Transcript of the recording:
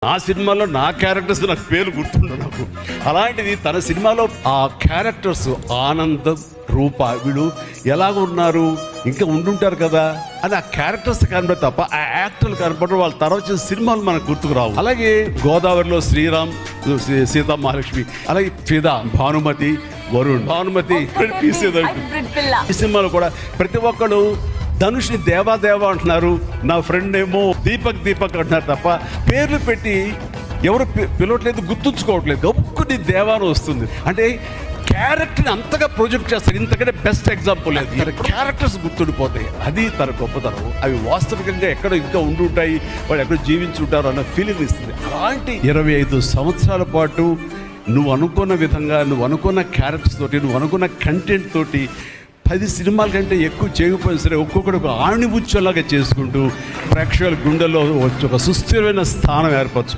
నా సినిమాలో నా క్యారెక్టర్స్ నాకు పేరు గుర్తుండవు నాకు. అలాంటిది తన సినిమాలో ఆ క్యారెక్టర్స్ ఆనందం, రూప వీళ్ళు ఎలాగ ఉన్నారు, ఇంకా ఉండుంటారు కదా అని ఆ క్యారెక్టర్స్ కనబడి తప్ప ఆ యాక్టర్లు కనపడరు. వాళ్ళ తర్వాత చేసిన సినిమాలు మనకు గుర్తుకు రావు. అలాగే గోదావరిలో శ్రీరామ్, సీతా మహాలక్ష్మి, అలాగే ఫిదా, భానుమతి, వరుణ్, భానుమతి ఈ సినిమాలో కూడా ప్రతి ఒక్కడు ధనుష్ని దేవా అంటున్నారు. నా ఫ్రెండ్ ఏమో దీపక్ అంటున్నారు తప్ప పేర్లు పెట్టి ఎవరు పిలవట్లేదు, గుర్తుంచుకోవట్లేదు. గొప్పని దేవాను వస్తుంది అంటే క్యారెక్టర్ని అంతగా ప్రొజెక్ట్ చేస్తారు. ఇంతకంటే బెస్ట్ ఎగ్జాంపుల్ లేదు. తన క్యారెక్టర్స్ గుర్తుండిపోతాయి. అది తన గొప్పతనం. అవి వాస్తవికంగా ఎక్కడ ఇంకా ఉండుంటాయి, వాళ్ళు ఎక్కడ జీవించుంటారు అన్న ఫీలింగ్ ఇస్తుంది. అలాంటి 25 సంవత్సరాల పాటు నువ్వు అనుకున్న విధంగా, నువ్వు అనుకున్న క్యారెక్టర్స్ తోటి, నువ్వు అనుకున్న కంటెంట్ తోటి 10 సినిమాల కంటే ఎక్కువ చేయకపోయినా సరే ఒక్కొక్కటి ఒక ఆణిముత్యంలాగా చేసుకుంటూ ప్రేక్షకుల గుండెల్లో ఒక సుస్థిరమైన స్థానం ఏర్పరచు.